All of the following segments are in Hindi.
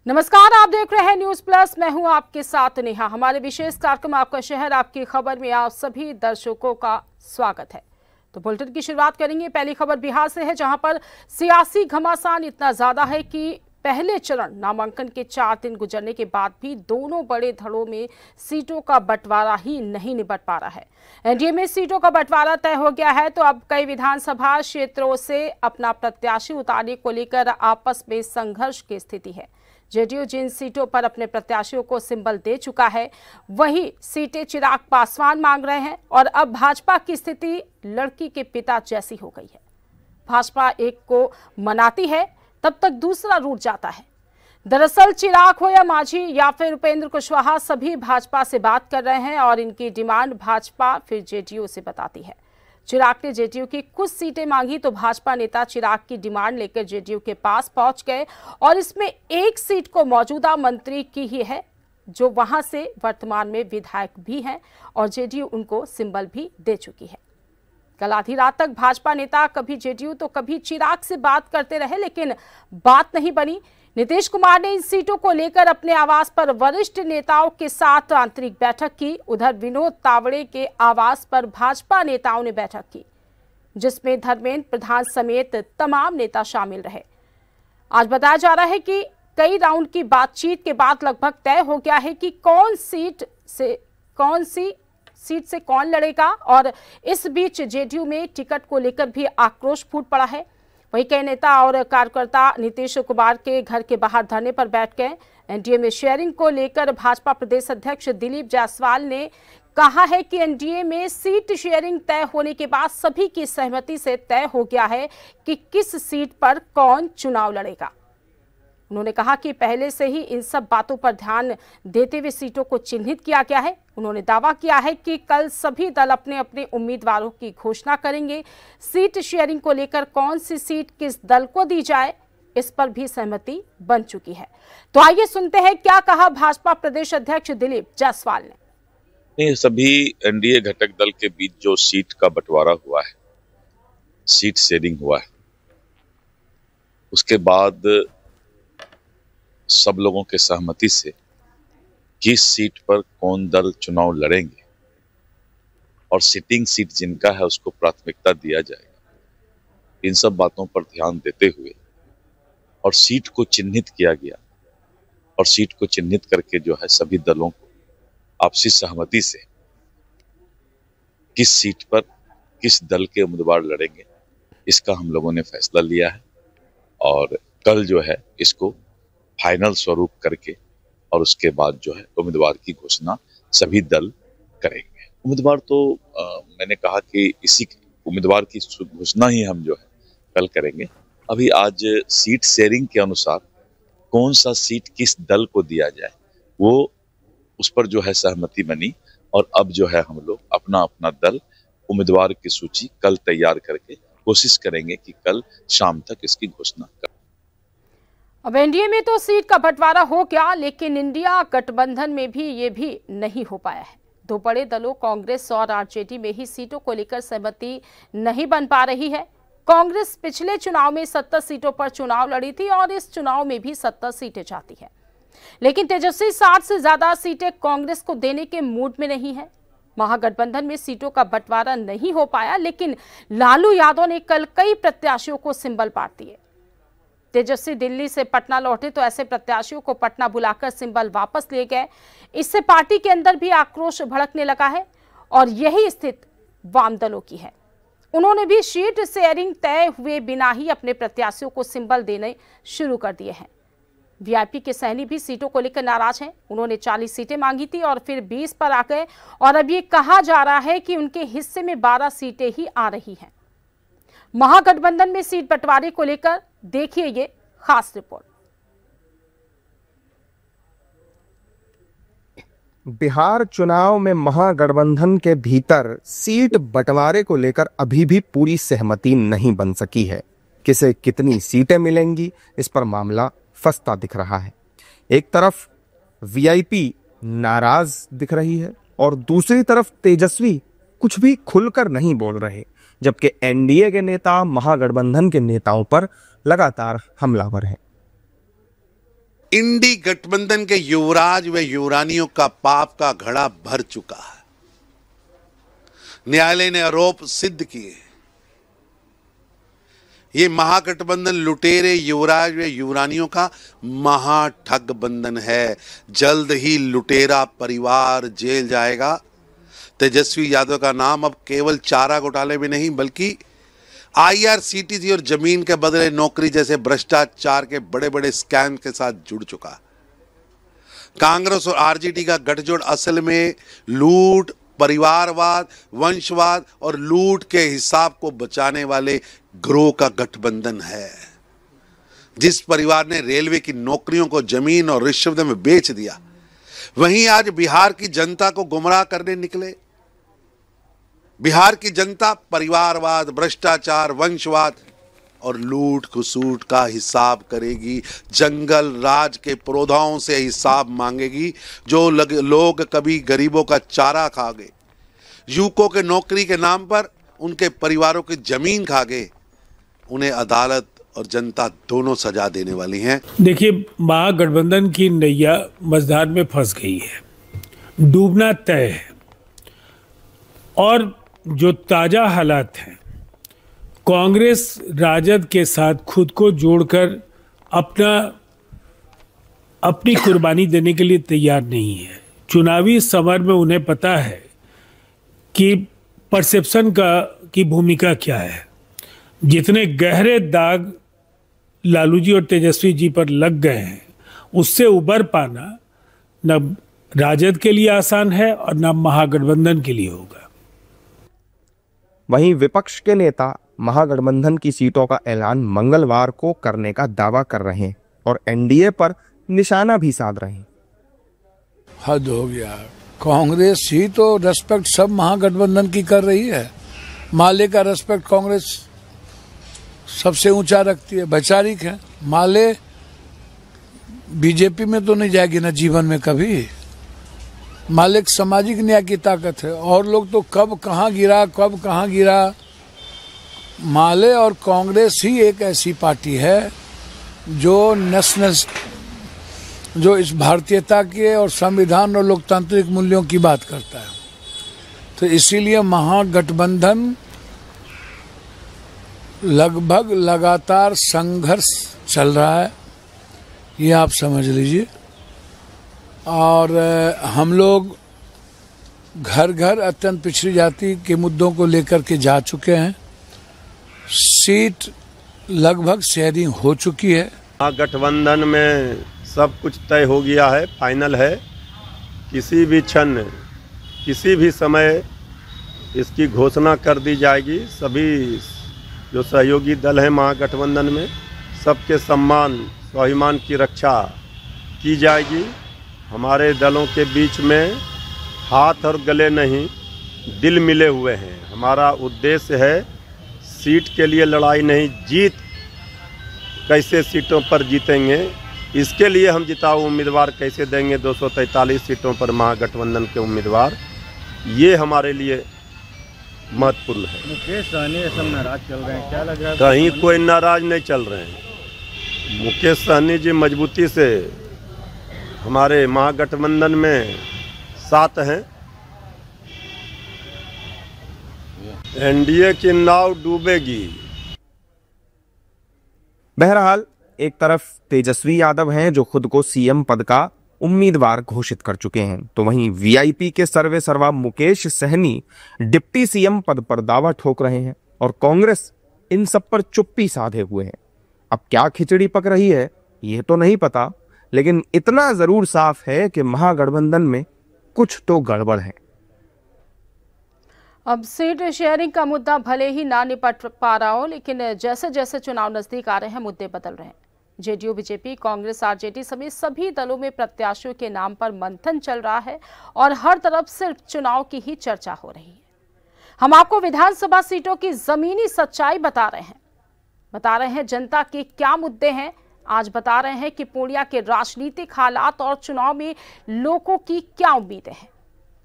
नमस्कार, आप देख रहे हैं न्यूज प्लस। मैं हूं आपके साथ नेहा। हमारे विशेष कार्यक्रम आपका शहर आपकी खबर में आप सभी दर्शकों का स्वागत है। तो बुलेटिन की शुरुआत करेंगे। पहली खबर बिहार से है, जहां पर सियासी घमासान इतना ज्यादा है कि पहले चरण नामांकन के 4 दिन गुजरने के बाद भी दोनों बड़े धड़ों में सीटों का बंटवारा ही नहीं निपट पा रहा है। एनडीए में सीटों का बंटवारा तय हो गया है, तो अब कई विधानसभा क्षेत्रों से अपना प्रत्याशी उतारने को लेकर आपस में संघर्ष की स्थिति है। जेडीयू जिन सीटों पर अपने प्रत्याशियों को सिंबल दे चुका है, वही सीटें चिराग पासवान मांग रहे हैं और अब भाजपा की स्थिति लड़की के पिता जैसी हो गई है। भाजपा एक को मनाती है, तब तक दूसरा रूठ जाता है। दरअसल चिराग हो या मांझी या फिर उपेंद्र कुशवाहा, सभी भाजपा से बात कर रहे हैं और इनकी डिमांड भाजपा फिर जेडीयू से बताती है। चिराग ने जेडीयू की कुछ सीटें मांगी तो भाजपा नेता चिराग की डिमांड लेकर जेडीयू के पास पहुंच गए और इसमें एक सीट को मौजूदा मंत्री की ही है, जो वहां से वर्तमान में विधायक भी हैं और जेडीयू उनको सिंबल भी दे चुकी है। कल आधी रात तक भाजपा नेता कभी जेडीयू तो कभी चिराग से बात करते रहे, लेकिन बात नहीं बनी। नीतीश कुमार ने इन सीटों को लेकर अपने आवास पर वरिष्ठ नेताओं के साथ आंतरिक बैठक की। उधर विनोद तावड़े के आवास पर भाजपा नेताओं ने बैठक की, जिसमें धर्मेंद्र प्रधान समेत तमाम नेता शामिल रहे। आज बताया जा रहा है कि कई राउंड की बातचीत के बाद लगभग तय हो गया है कि कौन सी सीट से कौन लड़ेगा और इस बीच जेडीयू में टिकट को लेकर भी आक्रोश फूट पड़ा है। वहीं कई नेता और कार्यकर्ता नीतीश कुमार के घर के बाहर धरने पर बैठ गए। एनडीए में शेयरिंग को लेकर भाजपा प्रदेश अध्यक्ष दिलीप जायसवाल ने कहा है कि एनडीए में सीट शेयरिंग तय होने के बाद सभी की सहमति से तय हो गया है कि किस सीट पर कौन चुनाव लड़ेगा। उन्होंने कहा कि पहले से ही इन सब बातों पर ध्यान देते हुए सीटों को चिन्हित किया गया है। उन्होंने दावा किया है कि कल सभी दल अपने अपने उम्मीदवारों की घोषणा करेंगे। सीट शेयरिंग को लेकर कौन सी सीट किस दल को दी जाए, इस पर भी सहमति बन चुकी है। तो आइए सुनते हैं क्या कहा भाजपा प्रदेश अध्यक्ष दिलीप जायसवाल ने। सभी एनडीए घटक दल के बीच जो सीट का बंटवारा हुआ है, सीट शेयरिंग हुआ है, उसके बाद सब लोगों के सहमति से किस सीट पर कौन दल चुनाव लड़ेंगे और सिटिंग सीट जिनका है उसको प्राथमिकता दिया जाएगा, इन सब बातों पर ध्यान देते हुए और सीट को चिन्हित किया गया और सीट को चिन्हित करके जो है सभी दलों को आपसी सहमति से किस सीट पर किस दल के उम्मीदवार लड़ेंगे, इसका हम लोगों ने फैसला लिया है और कल जो है इसको फाइनल स्वरूप करके और उसके बाद जो है उम्मीदवार की घोषणा सभी दल करेंगे। उम्मीदवार तो मैंने कहा कि इसी उम्मीदवार की घोषणा ही हम जो है कल करेंगे। अभी आज सीट शेयरिंग के अनुसार कौन सा सीट किस दल को दिया जाए, वो उस पर जो है सहमति बनी और अब जो है हम लोग अपना अपना दल उम्मीदवार की सूची कल तैयार करके कोशिश करेंगे कि कल शाम तक इसकी घोषणा करें। अब एनडीए में तो सीट का बंटवारा हो गया, लेकिन इंडिया गठबंधन में भी ये भी नहीं हो पाया है। दो बड़े दलों कांग्रेस और आरजेडी में ही सीटों को लेकर सहमति नहीं बन पा रही है। कांग्रेस पिछले चुनाव में 70 सीटों पर चुनाव लड़ी थी और इस चुनाव में भी 70 सीटें चाहती है, लेकिन तेजस्वी 60 से ज्यादा सीटें कांग्रेस को देने के मूड में नहीं है। महागठबंधन में सीटों का बंटवारा नहीं हो पाया, लेकिन लालू यादव ने कल कई प्रत्याशियों को सिंबल बांट दिए। तेजस्वी दिल्ली से पटना लौटे तो ऐसे प्रत्याशियों को पटना बुलाकर सिंबल वापस ले गए। इससे पार्टी के अंदर भी आक्रोश भड़कने लगा है और यही स्थिति वाम दलों की है। उन्होंने भी सीट शेयरिंग तय हुए बिना ही अपने प्रत्याशियों को सिंबल देने शुरू कर दिए हैं। वीआईपी के सहनी भी सीटों को लेकर नाराज हैं। उन्होंने 40 सीटें मांगी थी और फिर 20 पर आ गए और अब ये कहा जा रहा है कि उनके हिस्से में 12 सीटें ही आ रही हैं। महागठबंधन में सीट बंटवारे को लेकर देखिए ये खास रिपोर्ट। बिहार चुनाव में महागठबंधन के भीतर सीट बंटवारे को लेकर अभी भी पूरी सहमति नहीं बन सकी है। किसे कितनी सीटें मिलेंगी, इस पर मामला फंसता दिख रहा है। एक तरफ वीआईपी नाराज दिख रही है और दूसरी तरफ तेजस्वी कुछ भी खुलकर नहीं बोल रहे, जबकि एनडीए के नेता महागठबंधन के नेताओं पर लगातार हमलावर हैं। इंडी गठबंधन के युवराज व युवरानियों का पाप का घड़ा भर चुका है। न्यायालय ने आरोप सिद्ध किए। ये महागठबंधन लुटेरे युवराज व युवरानियों का महाठग बंधन है। जल्द ही लुटेरा परिवार जेल जाएगा। तेजस्वी यादव का नाम अब केवल चारा घोटाले में नहीं बल्कि IRCTC और जमीन के बदले नौकरी जैसे भ्रष्टाचार के बड़े बड़े स्कैम के साथ जुड़ चुका। कांग्रेस और RJD का गठजोड़ असल में लूट, परिवारवाद, वंशवाद और लूट के हिसाब को बचाने वाले गिरोह का गठबंधन है। जिस परिवार ने रेलवे की नौकरियों को जमीन और रिश्वत में बेच दिया, वहीं आज बिहार की जनता को गुमराह करने निकले। बिहार की जनता परिवारवाद, भ्रष्टाचार, वंशवाद और लूट खसूट का हिसाब करेगी। जंगल राज के पुरोधाओं से हिसाब मांगेगी। जो लोग कभी गरीबों का चारा खा गए, युवकों के नौकरी के नाम पर उनके परिवारों की जमीन खा गए, उन्हें अदालत और जनता दोनों सजा देने वाली हैं। देखिए, महागठबंधन की नैया मझधार में फंस गई है, डूबना तय है। और जो ताजा हालात हैं, कांग्रेस राजद के साथ खुद को जोड़कर अपनी कुर्बानी देने के लिए तैयार नहीं है। चुनावी समर में उन्हें पता है कि परसेप्शन की भूमिका क्या है। जितने गहरे दाग लालू जी और तेजस्वी जी पर लग गए हैं, उससे उबर पाना न राजद के लिए आसान है और न महागठबंधन के लिए होगा। वहीं विपक्ष के नेता महागठबंधन की सीटों का ऐलान मंगलवार को करने का दावा कर रहे हैं और एनडीए पर निशाना भी साध रहे हैं। हद हो गया। कांग्रेस ही तो रेस्पेक्ट सब महागठबंधन की कर रही है। माले का रेस्पेक्ट कांग्रेस सबसे ऊंचा रखती है। वैचारिक है। माले बीजेपी में तो नहीं जाएगी ना जीवन में कभी। माले एक सामाजिक न्याय की ताकत है। और लोग तो कब कहाँ गिरा। माले और कांग्रेस ही एक ऐसी पार्टी है जो जो इस भारतीयता के और संविधान और लोकतांत्रिक मूल्यों की बात करता है। तो इसीलिए महागठबंधन लगभग लगातार संघर्ष चल रहा है, ये आप समझ लीजिए। और हम लोग घर घर अत्यंत पिछड़ी जाति के मुद्दों को लेकर के जा चुके हैं। सीट लगभग शेयरिंग हो चुकी है। गठबंधन में सब कुछ तय हो गया है, फाइनल है। किसी भी क्षण, किसी भी समय इसकी घोषणा कर दी जाएगी। सभी जो सहयोगी दल हैं महागठबंधन में, सबके सम्मान स्वाभिमान की रक्षा की जाएगी। हमारे दलों के बीच में हाथ और गले नहीं, दिल मिले हुए हैं। हमारा उद्देश्य है सीट के लिए लड़ाई नहीं, जीत कैसे सीटों पर जीतेंगे, इसके लिए हम जिताऊ उम्मीदवार कैसे देंगे 243 सीटों पर महागठबंधन के उम्मीदवार, ये हमारे लिए महत्वपूर्ण है। मुकेश सहनी सब नाराज चल रहे हैं, क्या लग रहा है? कहीं कोई नाराज नहीं चल रहे हैं। मुकेश सहनी जी मजबूती से हमारे महागठबंधन में साथ हैं। एनडीए की नाव डूबेगी। बहरहाल एक तरफ तेजस्वी यादव हैं जो खुद को सीएम पद का उम्मीदवार घोषित कर चुके हैं, तो वहीं वीआईपी के सर्वे सर्वा मुकेश सहनी डिप्टी सीएम पद पर दावा ठोक रहे हैं और कांग्रेस इन सब पर चुप्पी साधे हुए है। अब क्या खिचड़ी पक रही है यह तो नहीं पता, लेकिन इतना जरूर साफ है कि महागठबंधन में कुछ तो गड़बड़ है। अब सीट शेयरिंग का मुद्दा भले ही ना निपट पा रहा हो, लेकिन जैसे जैसे चुनाव नजदीक आ रहे हैं मुद्दे बदल रहे हैं। जेडीयू, बीजेपी, कांग्रेस, आरजेडी समेत सभी दलों में प्रत्याशियों के नाम पर मंथन चल रहा है और हर तरफ सिर्फ चुनाव की ही चर्चा हो रही है। हम आपको विधानसभा सीटों की जमीनी सच्चाई बता रहे हैं जनता के क्या मुद्दे हैं। आज बता रहे हैं कि पूर्णिया के राजनीतिक हालात और चुनाव में लोगों की क्या उम्मीदें हैं।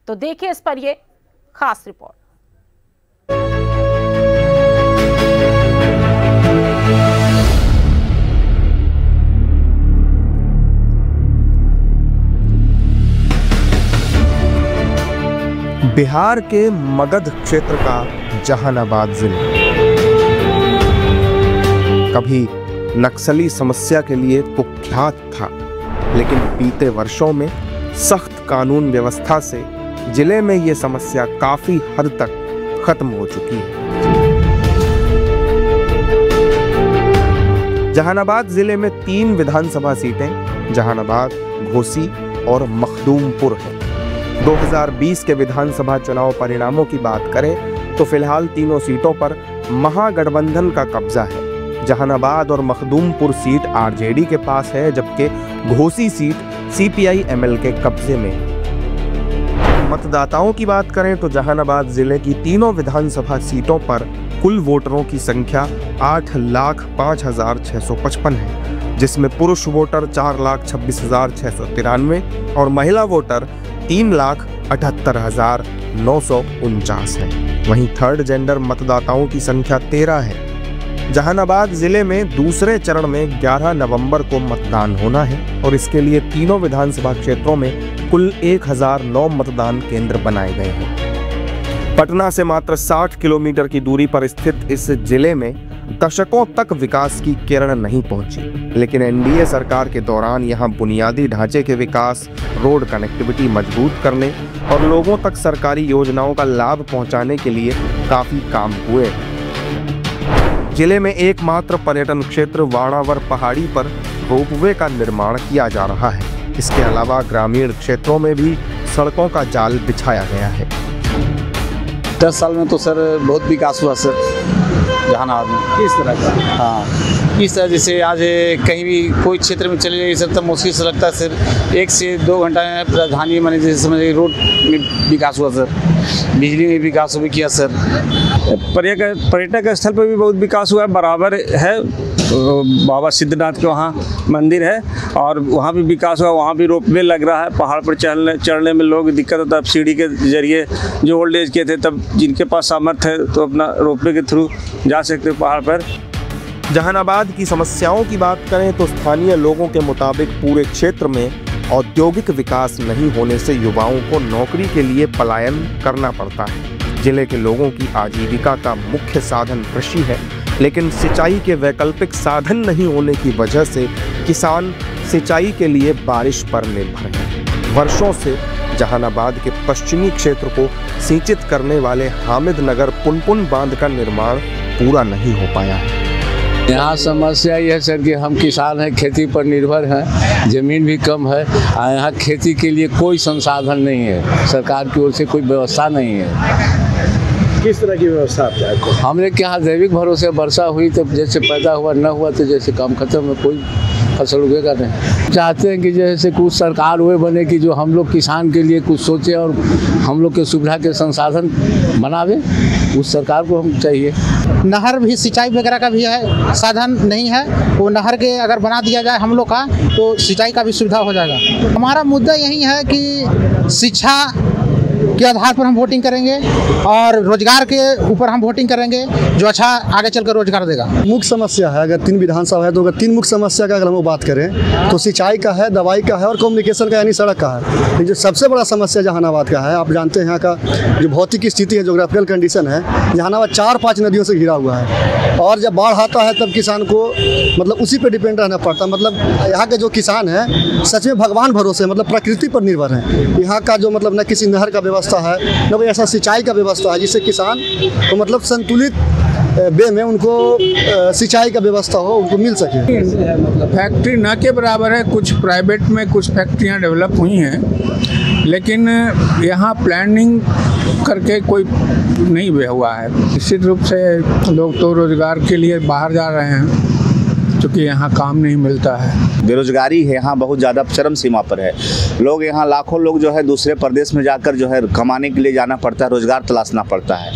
तो देखिए इस पर यह खास रिपोर्ट। बिहार के मगध क्षेत्र का जहानाबाद जिला कभी नक्सली समस्या के लिए कुख्यात था, लेकिन बीते वर्षों में सख्त कानून व्यवस्था से जिले में ये समस्या काफी हद तक खत्म हो चुकी है। जहानाबाद जिले में 3 विधानसभा सीटें जहानाबाद, घोसी और मखदूमपुर हैं। 2020 के विधानसभा चुनाव परिणामों की बात करें तो फिलहाल तीनों सीटों पर महागठबंधन का कब्जा है। जहानाबाद और मखदूमपुर सीट आरजेडी के पास है, जबकि घोसी सीट सीपीआई-एमएल के कब्जे में है। मतदाताओं की बात करें तो जहानाबाद जिले की तीनों विधानसभा सीटों पर कुल वोटरों की संख्या 8,05,655 है, जिसमें पुरुष वोटर 4,26,693 और महिला वोटर 3,78,949 है। वहीं थर्ड जेंडर मतदाताओं की संख्या 13 है। जहानाबाद जिले में दूसरे चरण में 11 नवंबर को मतदान होना है और इसके लिए तीनों विधानसभा क्षेत्रों में कुल 1009 मतदान केंद्र बनाए गए हैं। पटना से मात्र 60 किलोमीटर की दूरी पर स्थित इस जिले में दशकों तक विकास की किरण नहीं पहुंची, लेकिन एनडीए सरकार के दौरान यहां बुनियादी ढांचे के विकास, रोड कनेक्टिविटी मजबूत करने और लोगों तक सरकारी योजनाओं का लाभ पहुंचाने के लिए काफी काम हुए हैं। जिले में एकमात्र पर्यटन क्षेत्र वाणावर पहाड़ी पर रोपवे का निर्माण किया जा रहा है। इसके अलावा ग्रामीण क्षेत्रों में भी सड़कों का जाल बिछाया गया है। 10 साल में तो सर बहुत विकास हुआ सर जहानाबाद में। किस तरह का? हाँ, इस तरह जैसे आज कहीं भी कोई क्षेत्र में चले जाइए सर, तब मुश्किल से लगता है सर 1 से 2 घंटा में राजधानी मैंने जैसे समझिए रोड में विकास हुआ सर, बिजली में विकास भी किया सर। पर्यटक स्थल पर भी बहुत विकास हुआ है, बराबर है। बाबा सिद्धनाथ के वहाँ मंदिर है और वहाँ भी विकास हुआ, वहाँ भी रोपवे लग रहा है। पहाड़ पर चढ़ने में लोग दिक्कत होता है, सीढ़ी के जरिए जो ओल्ड एज के थे तब जिनके पास सामर्थ्य है तो अपना रोपवे के थ्रू जा सकते पहाड़ पर। जहानाबाद की समस्याओं की बात करें तो स्थानीय लोगों के मुताबिक पूरे क्षेत्र में औद्योगिक विकास नहीं होने से युवाओं को नौकरी के लिए पलायन करना पड़ता है। जिले के लोगों की आजीविका का मुख्य साधन कृषि है, लेकिन सिंचाई के वैकल्पिक साधन नहीं होने की वजह से किसान सिंचाई के लिए बारिश पर निर्भर हैं। वर्षों से जहानाबाद के पश्चिमी क्षेत्र को सिंचित करने वाले हामिदनगर पुनपुन बांध का निर्माण पूरा नहीं हो पाया है। यहाँ समस्या यह है सर कि हम किसान हैं, खेती पर निर्भर हैं, ज़मीन भी कम है और यहाँ खेती के लिए कोई संसाधन नहीं है, सरकार की ओर से कोई व्यवस्था नहीं है। किस तरह की व्यवस्था आप चाहते हैं? हमने के यहाँ जैविक भरोसे वर्षा हुई तो जैसे पैदा हुआ, न हुआ तो जैसे काम खत्म है, कोई फसल उगेगा नहीं। चाहते हैं कि जैसे कुछ सरकार वो बने कि जो हम लोग किसान के लिए कुछ सोचे और हम लोग के सुविधा के संसाधन बनावे, उस सरकार को हम चाहिए। नहर भी सिंचाई वगैरह का भी है, साधन नहीं है, वो नहर के अगर बना दिया जाए हम लोग का तो सिंचाई का भी सुविधा हो जाएगा। हमारा मुद्दा यही है कि शिक्षा के आधार पर हम वोटिंग करेंगे और रोजगार के ऊपर हम वोटिंग करेंगे, जो अच्छा आगे चलकर रोजगार देगा। मुख्य समस्या है, अगर 3 विधानसभा है तो अगर 3 मुख्य समस्या का अगर हम बात करें तो सिंचाई का है, दवाई का है और कम्युनिकेशन का यानी सड़क का है। लेकिन जो सबसे बड़ा समस्या जहानाबाद का है, आप जानते हैं यहाँ का जो भौतिक स्थिति है, जोग्राफिकल कंडीशन है, जहानाबाद 4-5 नदियों से घिरा हुआ है और जब बाढ़ आता है तब किसान को मतलब उसी पर डिपेंड रहना पड़ता है। मतलब यहाँ के जो किसान हैं सच में भगवान भरोसे मतलब प्रकृति पर निर्भर हैं। यहाँ का जो मतलब न किसी नहर का व्यवस्था है, न कोई ऐसा सिंचाई का व्यवस्था है जिससे किसान को मतलब संतुलित वे में उनको सिंचाई का व्यवस्था हो, उनको मिल सके। फैक्ट्री न के बराबर है, कुछ प्राइवेट में कुछ फैक्ट्रियां डेवलप हुई हैं, लेकिन यहाँ प्लानिंग करके कोई नहीं हुआ है। निश्चित रूप से लोग तो रोजगार के लिए बाहर जा रहे हैं क्योंकि यहाँ काम नहीं मिलता है। बेरोजगारी है यहाँ बहुत ज़्यादा चरम सीमा पर है। लोग यहाँ लाखों लोग जो है दूसरे प्रदेश में जाकर जो है कमाने के लिए जाना पड़ता है, रोजगार तलाशना पड़ता है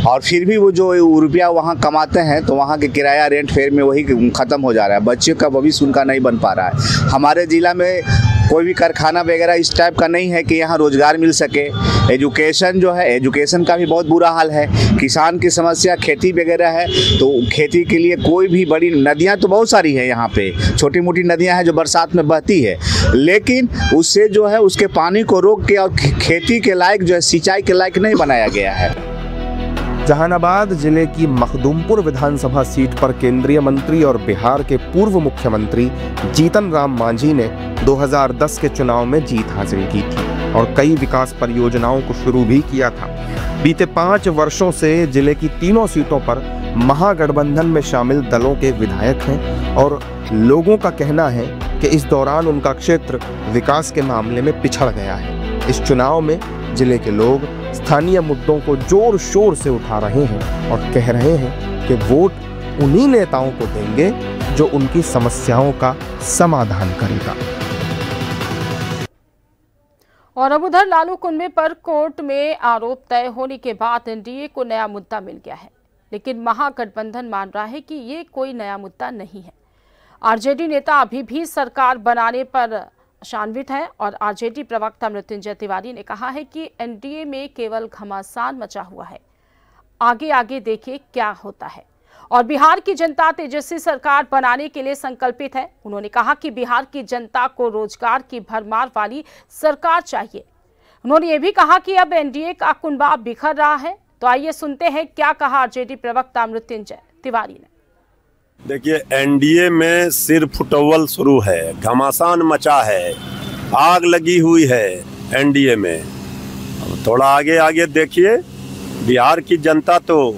और फिर भी वो जो रुपया वहाँ कमाते हैं तो वहाँ के किराया रेंट फेयर में वही ख़त्म हो जा रहा है। बच्चे का भविष्य उनका नहीं बन पा रहा है। हमारे ज़िला में कोई भी कारखाना वगैरह इस टाइप का नहीं है कि यहाँ रोजगार मिल सके। एजुकेशन जो है, एजुकेशन का भी बहुत बुरा हाल है। किसान की समस्या खेती वगैरह है, तो खेती के लिए कोई भी बड़ी नदियाँ तो बहुत सारी है यहाँ पे, छोटी मोटी नदियाँ हैं जो बरसात में बहती है, लेकिन उससे जो है उसके पानी को रोक के और खेती के लायक जो है सिंचाई के लायक नहीं बनाया गया है। जहानाबाद जिले की मखदूमपुर विधानसभा सीट पर केंद्रीय मंत्री और बिहार के पूर्व मुख्यमंत्री जीतन राम मांझी ने 2010 के चुनाव में जीत हासिल की थी और कई विकास परियोजनाओं को शुरू भी किया था। बीते 5 वर्षों से जिले की तीनों सीटों पर महागठबंधन में शामिल दलों के विधायक हैं और लोगों का कहना है कि इस दौरान उनका क्षेत्र विकास के मामले में पिछड़ गया है। इस चुनाव में जिले के लोग स्थानीय मुद्दों को जोर शोर से उठा रहे हैं और कह रहे हैं कि वोट उन्हीं नेताओं को देंगे जो उनकी समस्याओं का समाधान करेगा। और अब उधर लालू कुनबे पर कोर्ट में आरोप तय होने के बाद एनडीए को नया मुद्दा मिल गया है, लेकिन महागठबंधन मान रहा है कि ये कोई नया मुद्दा नहीं है। आरजेडी नेता अभी भी सरकार बनाने पर शानवित है और आरजेडी प्रवक्ता मृत्युंजय तिवारी ने कहा है कि एनडीए में केवल घमासान मचा हुआ है, आगे आगे देखिए क्या होता है। और बिहार की जनता तेजस्वी सरकार बनाने के लिए संकल्पित है। उन्होंने कहा कि बिहार की जनता को रोजगार की भरमार वाली सरकार चाहिए। उन्होंने ये भी कहा कि अब एनडीए का कुनबा बिखर रहा है। तो आइए सुनते हैं क्या कहा आरजेडी प्रवक्ता मृत्युंजय तिवारी ने। देखिए, एनडीए में सिर फुटवल शुरू है, घमासान मचा है, आग लगी हुई है एनडीए में। अब थोड़ा आगे आगे देखिए, बिहार की जनता तो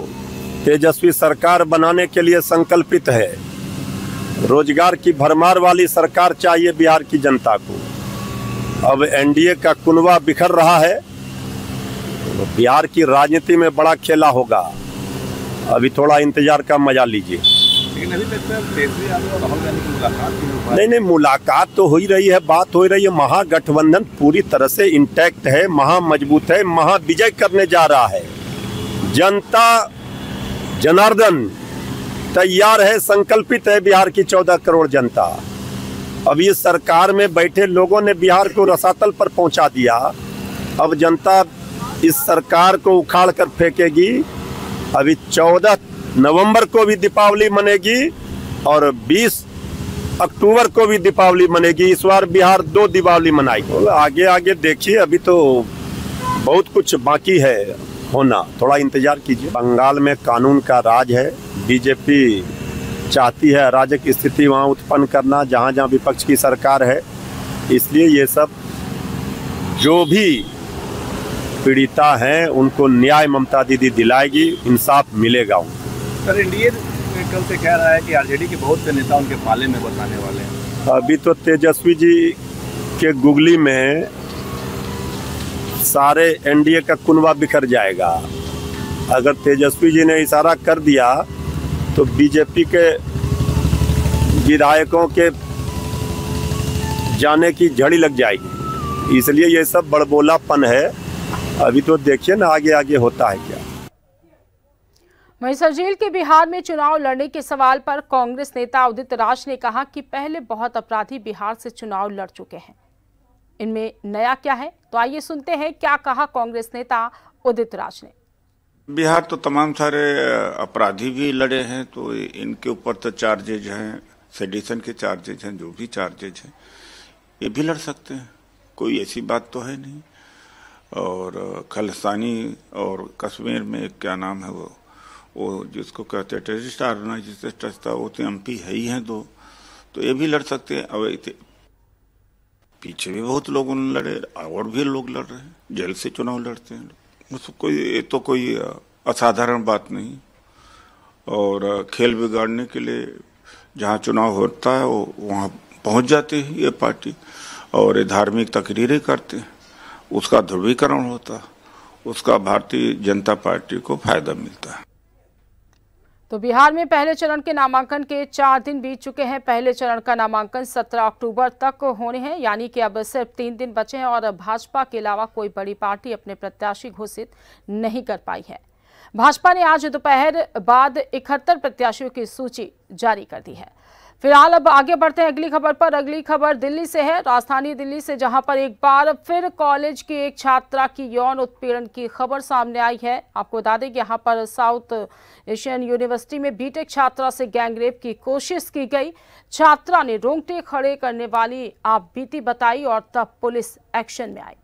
तेजस्वी सरकार बनाने के लिए संकल्पित है। रोजगार की भरमार वाली सरकार चाहिए बिहार की जनता को। अब एनडीए का कुनबा बिखर रहा है, तो बिहार की राजनीति में बड़ा खेला होगा। अभी थोड़ा इंतजार का मजा लीजिए। नहीं, मुलाकात तो हो ही रही है, बात हो रही है। महागठबंधन पूरी तरह से इंटैक्ट है, महा मजबूत है, महा विजय करने जा रहा है। जनता जनार्दन तैयार है, संकल्पित है। बिहार की 14 करोड़ जनता। अब इस सरकार में बैठे लोगों ने बिहार को रसातल पर पहुंचा दिया। अब जनता इस सरकार को उखाड़ कर फेंकेगी। अभी 14 नवंबर को भी दीपावली मनेगी और 20 अक्टूबर को भी दीपावली मनेगी। इस बार बिहार 2 दीपावली मनाएगी। आगे आगे देखिए, अभी तो बहुत कुछ बाकी है होना, थोड़ा इंतजार कीजिए। बंगाल में कानून का राज है। बीजेपी चाहती है अराजक स्थिति वहाँ उत्पन्न करना जहाँ जहाँ विपक्ष की सरकार है। इसलिए ये सब जो भी पीड़िता हैं उनको न्याय ममता दीदी दिलाएगी, इंसाफ मिलेगा उनको। सर, एनडीए कल से कह रहा है कि आरजेडी के बहुत से नेता उनके पाले में बसाने वाले हैं। अभी तो तेजस्वी जी के गुगली में सारे एनडीए का कुनबा बिखर जाएगा। अगर तेजस्वी जी ने इशारा कर दिया तो बीजेपी के विधायकों के जाने की झड़ी लग जाएगी। इसलिए ये सब बड़बोलापन है। अभी तो देखिए ना आगे आगे होता है क्या। वहीं सरजील के बिहार में चुनाव लड़ने के सवाल पर कांग्रेस नेता उदित राज ने कहा कि पहले बहुत अपराधी बिहार से चुनाव लड़ चुके हैं, इनमें नया क्या है। तो आइए सुनते हैं क्या कहा कांग्रेस नेता उदित राज ने। बिहार तो तमाम सारे अपराधी भी लड़े हैं, तो इनके ऊपर तो चार्जेज हैं, सेडिशन के चार्जेज हैं, जो भी चार्जेज हैं ये भी लड़ सकते हैं, कोई ऐसी बात तो है नहीं। और खालिस्तानी और कश्मीर में क्या नाम है वो जिसको कहते हैं टेररिस्ट ऑर्गेनाइजेशन था, वो तो एमपी है ही हैं दो, तो ये भी लड़ सकते हैं। अब पीछे भी बहुत लोगों ने लड़े और भी लोग लड़ रहे हैं, जेल से चुनाव लड़ते हैं। ये तो कोई असाधारण बात नहीं। और खेल बिगाड़ने के लिए जहाँ चुनाव होता है वो वहाँ पहुँच जाते हैं ये पार्टी, और ये धार्मिक तकरीरें करते हैं, उसका ध्रुवीकरण होता है, उसका भारतीय जनता पार्टी को फायदा मिलता है। तो बिहार में पहले चरण के नामांकन के 4 दिन बीत चुके हैं। पहले चरण का नामांकन 17 अक्टूबर तक होने हैं, यानी कि अब सिर्फ 3 दिन बचे हैं और भाजपा के अलावा कोई बड़ी पार्टी अपने प्रत्याशी घोषित नहीं कर पाई है। भाजपा ने आज दोपहर बाद 71 प्रत्याशियों की सूची जारी कर दी है। फिलहाल अब आगे बढ़ते हैं अगली खबर पर। अगली खबर दिल्ली से है, राजधानी दिल्ली से, जहां पर एक बार फिर कॉलेज की एक छात्रा की यौन उत्पीड़न की खबर सामने आई है। आपको बता दें कि यहां पर साउथ एशियन यूनिवर्सिटी में बीटेक छात्रा से गैंगरेप की कोशिश की गई। छात्रा ने रोंगटे खड़े करने वाली आप बीती बताई और तब पुलिस एक्शन में आई।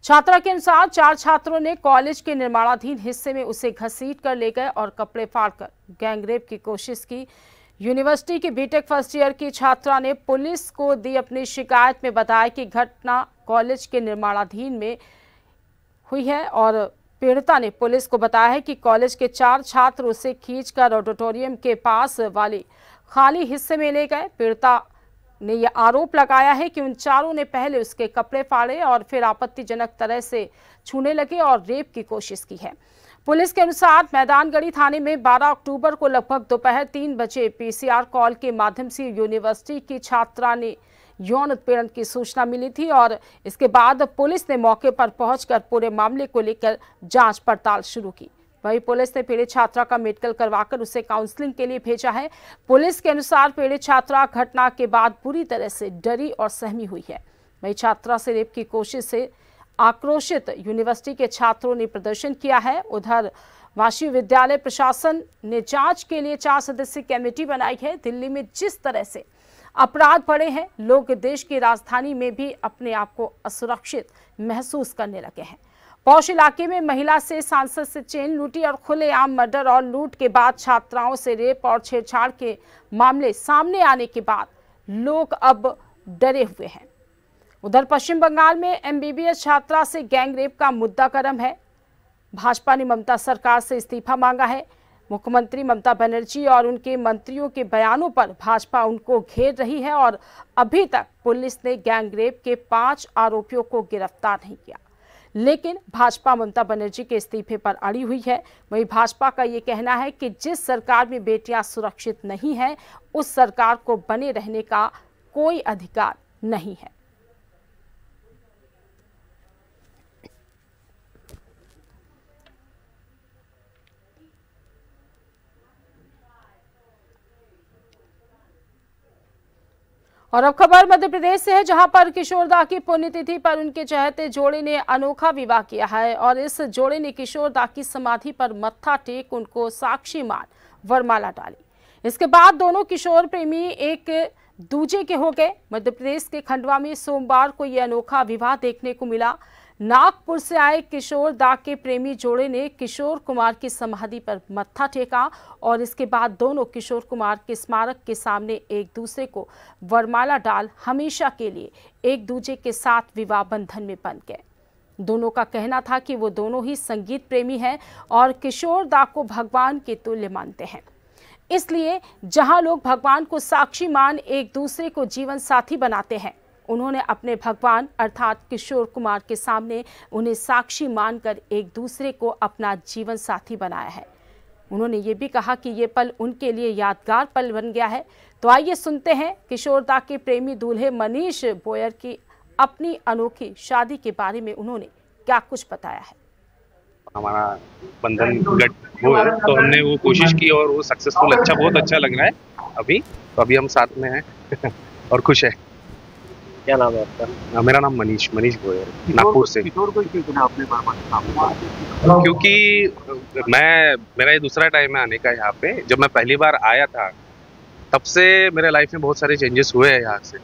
छात्रा के अनुसार 4 छात्रों ने कॉलेज के निर्माणाधीन हिस्से में उसे घसीट कर ले गए और कपड़े फाड़कर गैंगरेप की कोशिश की। यूनिवर्सिटी की बीटेक फर्स्ट ईयर की छात्रा ने पुलिस को दी अपनी शिकायत में बताया कि घटना कॉलेज के निर्माणाधीन में हुई है और पीड़िता ने पुलिस को बताया है कि कॉलेज के 4 छात्र उसे खींचकर ऑडिटोरियम के पास वाली खाली हिस्से में ले गए। पीड़िता ने यह आरोप लगाया है कि उन चारों ने पहले उसके कपड़े फाड़े और फिर आपत्तिजनक तरह से छूने लगे और रेप की कोशिश की है। पुलिस के अनुसार मैदानगढ़ी थाने में 12 अक्टूबर को लगभग दोपहर 3 बजे पीसीआर कॉल के माध्यम से यूनिवर्सिटी की छात्रा ने यौन उत्पीड़न की सूचना मिली थी और इसके बाद पुलिस ने मौके पर पहुंचकर पूरे मामले को लेकर जांच पड़ताल शुरू की। वहीं पुलिस ने पीड़ित छात्रा का मेडिकल करवाकर उसे काउंसलिंग के लिए भेजा है। पुलिस के अनुसार पीड़ित छात्रा घटना के बाद बुरी तरह से डरी और सहमी हुई है। वहीं छात्रा से रेप की कोशिश से आक्रोशित यूनिवर्सिटी के छात्रों ने प्रदर्शन किया है। उधर वाशी विद्यालय प्रशासन ने जांच के लिए 4 सदस्यीय कमेटी बनाई है। दिल्ली में जिस तरह से अपराध बढ़े हैं, लोग देश की राजधानी में भी अपने आप को असुरक्षित महसूस करने लगे हैं। पौष इलाके में महिला से सांसद से चेन लूटी और खुलेआम मर्डर और लूट के बाद छात्राओं से रेप और छेड़छाड़ के मामले सामने आने के बाद लोग अब डरे हुए हैं। उधर पश्चिम बंगाल में एमबीबीएस छात्रा से गैंगरेप का मुद्दा गर्म है। भाजपा ने ममता सरकार से इस्तीफा मांगा है। मुख्यमंत्री ममता बनर्जी और उनके मंत्रियों के बयानों पर भाजपा उनको घेर रही है और अभी तक पुलिस ने गैंगरेप के 5 आरोपियों को गिरफ्तार नहीं किया। लेकिन भाजपा ममता बनर्जी के इस्तीफे पर अड़ी हुई है। वहीं भाजपा का ये कहना है कि जिस सरकार में बेटियां सुरक्षित नहीं हैं, उस सरकार को बने रहने का कोई अधिकार नहीं है। और अब खबर मध्य प्रदेश से है, जहां पर किशोर दा की पुण्यतिथि पर उनके चहेते जोड़े ने अनोखा विवाह किया है और इस जोड़े ने किशोर दा की समाधि पर मत्था टेक उनको साक्षी मान वरमाला डाली। इसके बाद दोनों किशोर प्रेमी एक दूजे के हो गए। मध्य प्रदेश के खंडवा में सोमवार को यह अनोखा विवाह देखने को मिला। नागपुर से आए किशोर दा के प्रेमी जोड़े ने किशोर कुमार की समाधि पर मत्था टेका और इसके बाद दोनों किशोर कुमार के स्मारक के सामने एक दूसरे को वरमाला डाल हमेशा के लिए एक दूजे के साथ विवाह बंधन में बंध गए। दोनों का कहना था कि वो दोनों ही संगीत प्रेमी हैं और किशोर दा को भगवान के तुल्य मानते हैं। इसलिए जहां लोग भगवान को साक्षी मान एक दूसरे को जीवन साथी बनाते हैं, उन्होंने अपने भगवान अर्थात किशोर कुमार के सामने उन्हें साक्षी मानकर एक दूसरे को अपना जीवन साथी बनाया है। उन्होंने ये भी कहा कि ये पल उनके लिए यादगार पल बन गया है। तो आइए सुनते हैं किशोर दा के प्रेमी दूल्हे मनीष बोयर की अपनी अनोखी शादी के बारे में उन्होंने क्या कुछ बताया है। हमारा बंधन वो है तो हमने वो कोशिश की और वो सक्सेसफुल, अच्छा, बहुत अच्छा लग रहा है। अभी हम साथ में हैं और खुश है। क्या नाम है आपका? मेरा नाम मनीष गोयल, नागपुर से। क्योंकि मेरा ये दूसरा टाइम है आने का यहाँ पे। जब मैं पहली बार आया था तब से मेरे लाइफ में बहुत सारे चेंजेस हुए हैं यहाँ से,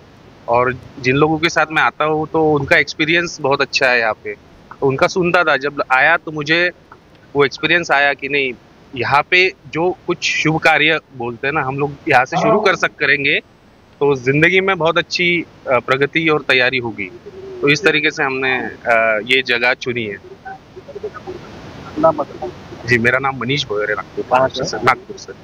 और जिन लोगों के साथ मैं आता हूँ तो उनका एक्सपीरियंस बहुत अच्छा है यहाँ पे। उनका सुनता था, जब आया तो मुझे वो एक्सपीरियंस आया कि नहीं, यहाँ पे जो कुछ शुभ कार्य बोलते हैं ना, हम लोग यहाँ से शुरू करेंगे तो जिंदगी में बहुत अच्छी प्रगति और तैयारी होगी। तो इस तरीके से हमने ये जगह चुनी है। जी, मेरा नाम मनीष गोयल है, नागपुर से।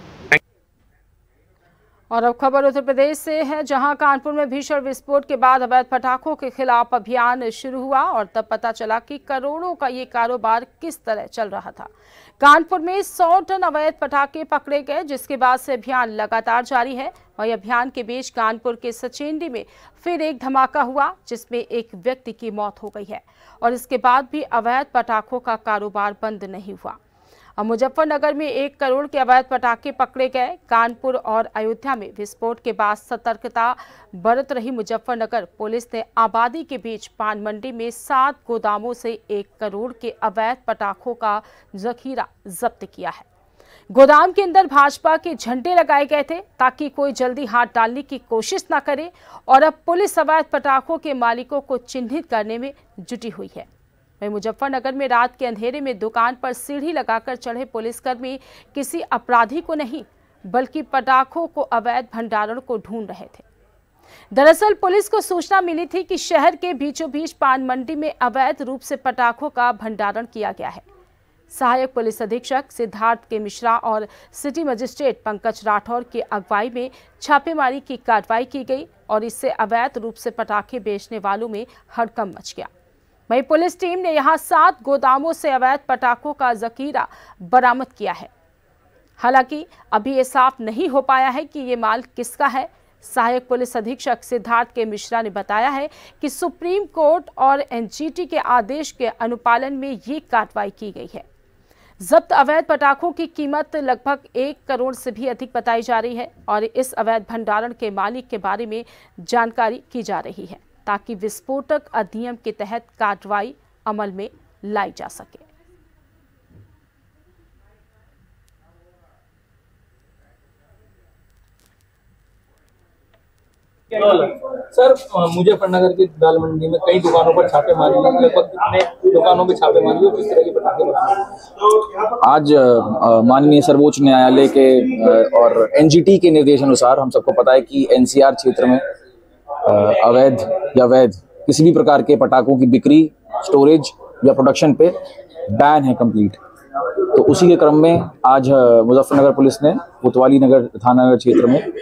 और अब खबर उत्तर प्रदेश से है, जहां कानपुर में भीषण विस्फोट के बाद अवैध पटाखों के खिलाफ अभियान शुरू हुआ और तब पता चला कि करोड़ों का ये कारोबार किस तरह चल रहा था। कानपुर में 100 टन अवैध पटाखे पकड़े गए, जिसके बाद से अभियान लगातार जारी है। वहीं अभियान के बीच कानपुर के सचेंडी में फिर एक धमाका हुआ, जिसमें एक व्यक्ति की मौत हो गई है और इसके बाद भी अवैध पटाखों का कारोबार बंद नहीं हुआ। और मुजफ्फरनगर में 1 करोड़ के अवैध पटाखे पकड़े गए। कानपुर और अयोध्या में विस्फोट के बाद सतर्कता बरत रही मुजफ्फरनगर पुलिस ने आबादी के बीच पान मंडी में 7 गोदामों से 1 करोड़ के अवैध पटाखों का जखीरा जब्त किया है। गोदाम के अंदर भाजपा के झंडे लगाए गए थे ताकि कोई जल्दी हाथ डालने की कोशिश न करे और अब पुलिस अवैध पटाखों के मालिकों को चिन्हित करने में जुटी हुई है। वहीं मुजफ्फरनगर में रात के अंधेरे में दुकान पर सीढ़ी लगाकर चढ़े पुलिसकर्मी किसी अपराधी को नहीं बल्कि पटाखों को अवैध भंडारण को ढूंढ रहे थे। दरअसल पुलिस को सूचना मिली थी कि शहर के बीचों बीच पान मंडी में अवैध रूप से पटाखों का भंडारण किया गया है। सहायक पुलिस अधीक्षक सिद्धार्थ के मिश्रा और सिटी मजिस्ट्रेट पंकज राठौर की अगुवाई में छापेमारी की कार्रवाई की गई और इससे अवैध रूप से पटाखे बेचने वालों में हड़कंप मच गया। वहीं पुलिस टीम ने यहां 7 गोदामों से अवैध पटाखों का जखीरा बरामद किया है। हालांकि अभी ये साफ नहीं हो पाया है कि ये माल किसका है। सहायक पुलिस अधीक्षक सिद्धार्थ के मिश्रा ने बताया है कि सुप्रीम कोर्ट और एनजीटी के आदेश के अनुपालन में ये कार्रवाई की गई है। जब्त अवैध पटाखों की कीमत लगभग 1 करोड़ से भी अधिक बताई जा रही है और इस अवैध भंडारण के मालिक के बारे में जानकारी की जा रही है ताकि विस्फोटक अधिनियम के तहत कार्रवाई अमल में लाई जा सके। सर, मुजफ्फरनगर की दाल मंडी में कई दुकानों पर छापे मारे, लगभग कितने दुकानों पे छापे मारे, किस तरह के पटाखे बनाए? आज माननीय सर्वोच्च न्यायालय के और एनजीटी के निर्देश अनुसार हम सबको पता है कि एनसीआर क्षेत्र में अवैध या वैध किसी भी प्रकार के पटाखों की बिक्री, स्टोरेज या प्रोडक्शन पे बैन है कंप्लीट। तो उसी के क्रम में आज मुजफ्फरनगर पुलिस ने कोतवाली नगर थाना क्षेत्र में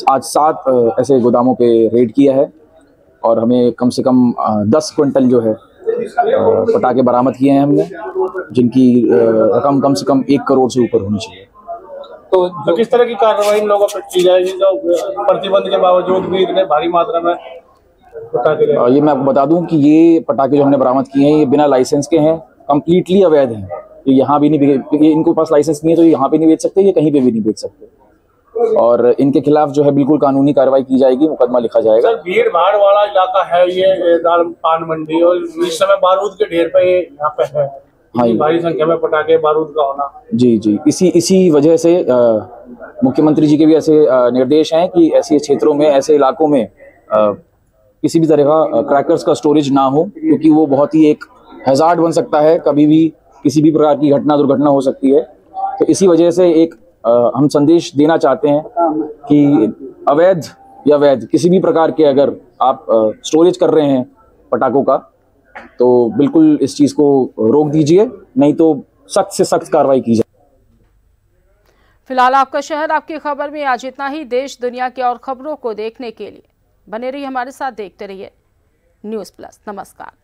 आज 7 ऐसे गोदामों पे रेड किया है और हमें कम से कम 10 क्विंटल जो है पटाखे बरामद किए हैं हमने, जिनकी रकम कम से कम 1 करोड़ से ऊपर होनी चाहिए। तो किस तरह की कार्रवाई इन लोगों पर की जाएगी जो प्रतिबंध के बावजूद भी इतने भारी मात्रा में पटाखे? ये मैं आपको बता दूं कि ये पटाखे जो हमने बरामद किए हैं ये बिना लाइसेंस के हैं, कम्प्लीटली अवैध हैं। ये यहाँ भी नहीं, इनको पास लाइसेंस नहीं है तो ये यहाँ पे नहीं बेच सकते, ये कहीं पे भी नहीं बेच सकते और इनके खिलाफ जो है बिल्कुल कानूनी कार्रवाई की जाएगी, मुकदमा लिखा जाएगा। सर, भीड़ भाड़ वाला इलाका है ये दाल पान मंडी और इस समय बारूद के ढेर पे यहाँ पे है। हाँ, भारी संख्या में पटाखे बारूद का होना। जी जी, इसी वजह से मुख्यमंत्री जी के भी ऐसे निर्देश हैं कि ऐसे क्षेत्रों में, ऐसे इलाकों में किसी भी तरह का क्रैकर्स का स्टोरेज ना हो, क्योंकि वो बहुत ही एक हैजार्ड बन सकता है, कभी भी किसी भी प्रकार की दुर्घटना हो सकती है। तो इसी वजह से एक हम संदेश देना चाहते हैं कि अवैध या वैध किसी भी प्रकार के अगर आप स्टोरेज कर रहे हैं पटाखों का तो बिल्कुल इस चीज को रोक दीजिए, नहीं तो सख्त से सख्त कार्रवाई की जाए। फिलहाल आपका शहर आपकी खबर में आज इतना ही। देश दुनिया की और खबरों को देखने के लिए बने रहिए हमारे साथ, देखते रहिए न्यूज़ प्लस। नमस्कार।